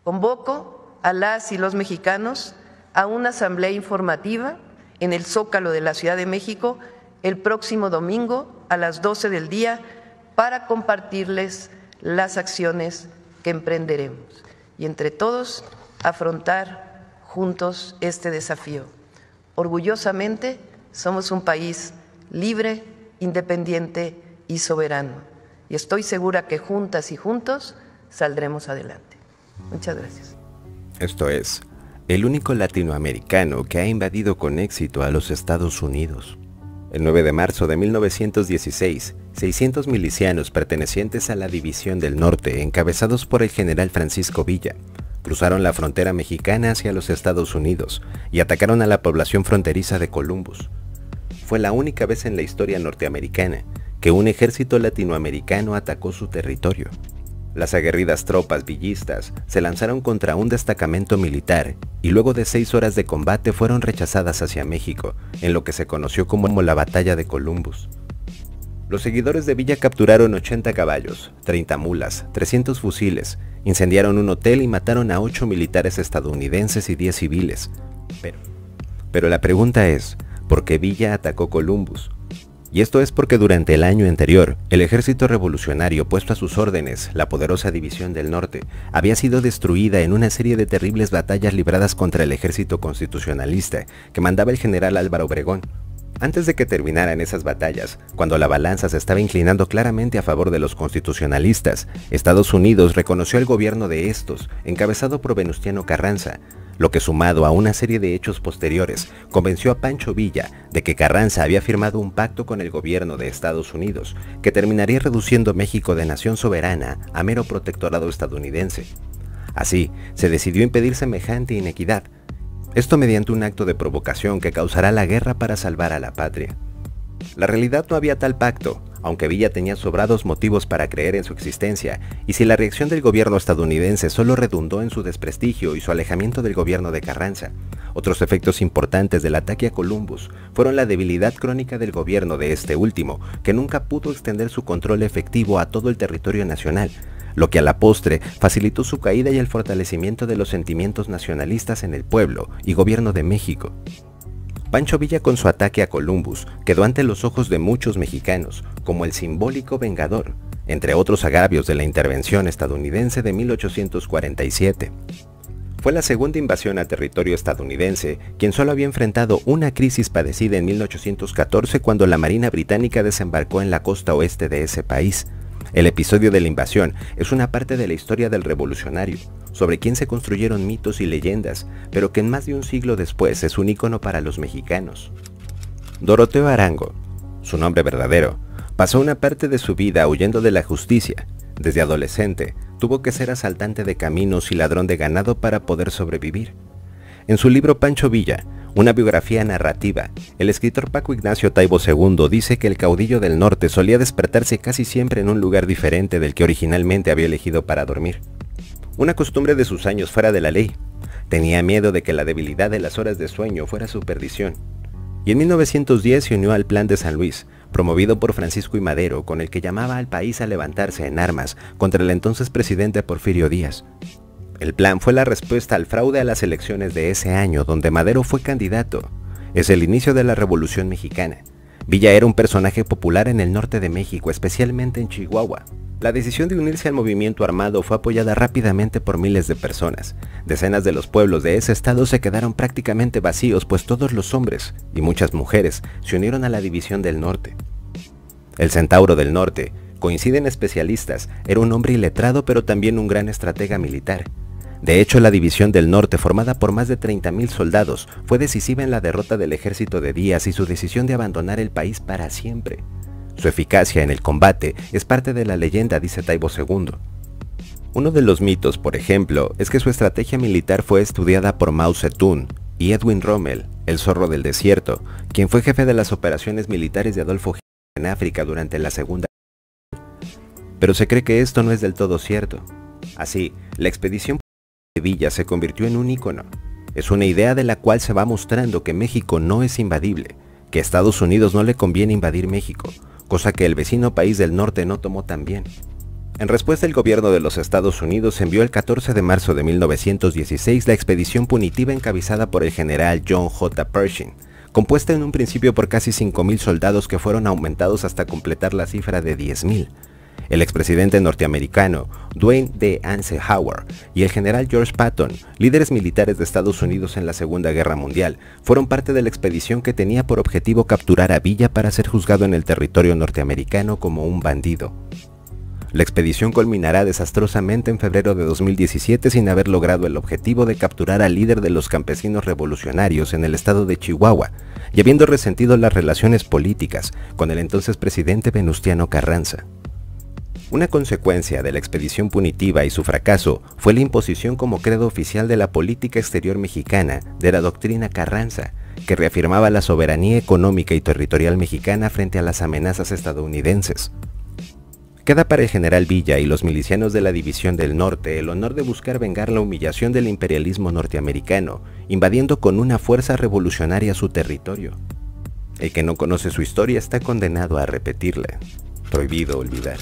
Convoco a las y los mexicanos a una asamblea informativa en el Zócalo de la Ciudad de México el próximo domingo a las 12 del día para compartirles las acciones que emprenderemos y entre todos afrontar juntos este desafío. Orgullosamente somos un país libre, independiente y soberano y estoy segura que juntas y juntos saldremos adelante. Muchas gracias. Esto es, el único latinoamericano que ha invadido con éxito a los Estados Unidos. El 9 de marzo de 1916, 600 milicianos pertenecientes a la División del Norte, encabezados por el general Francisco Villa, cruzaron la frontera mexicana hacia los Estados Unidos y atacaron a la población fronteriza de Columbus. Fue la única vez en la historia norteamericana que un ejército latinoamericano atacó su territorio. Las aguerridas tropas villistas se lanzaron contra un destacamento militar y luego de 6 horas de combate fueron rechazadas hacia México, en lo que se conoció como la Batalla de Columbus. Los seguidores de Villa capturaron 80 caballos, 30 mulas, 300 fusiles, incendiaron un hotel y mataron a 8 militares estadounidenses y 10 civiles. Pero la pregunta es, ¿por qué Villa atacó Columbus? Y esto es porque durante el año anterior, el ejército revolucionario puesto a sus órdenes, la poderosa División del Norte, había sido destruida en una serie de terribles batallas libradas contra el ejército constitucionalista que mandaba el general Álvaro Obregón. Antes de que terminaran esas batallas, cuando la balanza se estaba inclinando claramente a favor de los constitucionalistas, Estados Unidos reconoció el gobierno de estos, encabezado por Venustiano Carranza, lo que sumado a una serie de hechos posteriores, convenció a Pancho Villa de que Carranza había firmado un pacto con el gobierno de Estados Unidos, que terminaría reduciendo México de nación soberana a mero protectorado estadounidense. Así, se decidió impedir semejante inequidad, esto mediante un acto de provocación que causará la guerra para salvar a la patria. La realidad no había tal pacto, aunque Villa tenía sobrados motivos para creer en su existencia, y si la reacción del gobierno estadounidense solo redundó en su desprestigio y su alejamiento del gobierno de Carranza, otros efectos importantes del ataque a Columbus fueron la debilidad crónica del gobierno de este último, que nunca pudo extender su control efectivo a todo el territorio nacional, lo que a la postre facilitó su caída y el fortalecimiento de los sentimientos nacionalistas en el pueblo y gobierno de México. Pancho Villa con su ataque a Columbus quedó ante los ojos de muchos mexicanos como el simbólico vengador, entre otros agravios de la intervención estadounidense de 1847. Fue la segunda invasión a territorio estadounidense, quien solo había enfrentado una crisis padecida en 1814 cuando la Marina Británica desembarcó en la costa oeste de ese país. El episodio de la invasión es una parte de la historia del revolucionario, sobre quien se construyeron mitos y leyendas, pero que en más de un siglo después es un ícono para los mexicanos. Doroteo Arango, su nombre verdadero, pasó una parte de su vida huyendo de la justicia. Desde adolescente, tuvo que ser asaltante de caminos y ladrón de ganado para poder sobrevivir. En su libro Pancho Villa, una biografía narrativa, el escritor Paco Ignacio Taibo II dice que el caudillo del norte solía despertarse casi siempre en un lugar diferente del que originalmente había elegido para dormir. Una costumbre de sus años fuera de la ley. Tenía miedo de que la debilidad de las horas de sueño fuera su perdición. Y en 1910 se unió al Plan de San Luis, promovido por Francisco I. Madero, con el que llamaba al país a levantarse en armas contra el entonces presidente Porfirio Díaz. El plan fue la respuesta al fraude a las elecciones de ese año, donde Madero fue candidato. Es el inicio de la Revolución Mexicana. Villa era un personaje popular en el norte de México, especialmente en Chihuahua. La decisión de unirse al movimiento armado fue apoyada rápidamente por miles de personas. Decenas de los pueblos de ese estado se quedaron prácticamente vacíos, pues todos los hombres y muchas mujeres se unieron a la División del Norte. El Centauro del Norte, coinciden especialistas, era un hombre iletrado pero también un gran estratega militar. De hecho, la División del Norte, formada por más de 30,000 soldados, fue decisiva en la derrota del ejército de Díaz y su decisión de abandonar el país para siempre. Su eficacia en el combate es parte de la leyenda, dice Taibo II. Uno de los mitos, por ejemplo, es que su estrategia militar fue estudiada por Mao Zedong y Edwin Rommel, el zorro del desierto, quien fue jefe de las operaciones militares de Adolfo Hitler en África durante la Segunda Guerra Mundial. Pero se cree que esto no es del todo cierto. Así, la expedición de Villa se convirtió en un ícono. Es una idea de la cual se va mostrando que México no es invadible, que a Estados Unidos no le conviene invadir México, cosa que el vecino país del norte no tomó tan bien. En respuesta, el gobierno de los Estados Unidos envió el 14 de marzo de 1916 la expedición punitiva encabezada por el general John J. Pershing, compuesta en un principio por casi 5.000 soldados que fueron aumentados hasta completar la cifra de 10.000. El expresidente norteamericano Dwight D. Eisenhower y el general George Patton, líderes militares de Estados Unidos en la Segunda Guerra Mundial, fueron parte de la expedición que tenía por objetivo capturar a Villa para ser juzgado en el territorio norteamericano como un bandido. La expedición culminará desastrosamente en febrero de 2017 sin haber logrado el objetivo de capturar al líder de los campesinos revolucionarios en el estado de Chihuahua y habiendo resentido las relaciones políticas con el entonces presidente Venustiano Carranza. Una consecuencia de la expedición punitiva y su fracaso fue la imposición como credo oficial de la política exterior mexicana de la doctrina Carranza, que reafirmaba la soberanía económica y territorial mexicana frente a las amenazas estadounidenses. Queda para el general Villa y los milicianos de la División del Norte el honor de buscar vengar la humillación del imperialismo norteamericano, invadiendo con una fuerza revolucionaria su territorio. El que no conoce su historia está condenado a repetirla. Prohibido olvidar.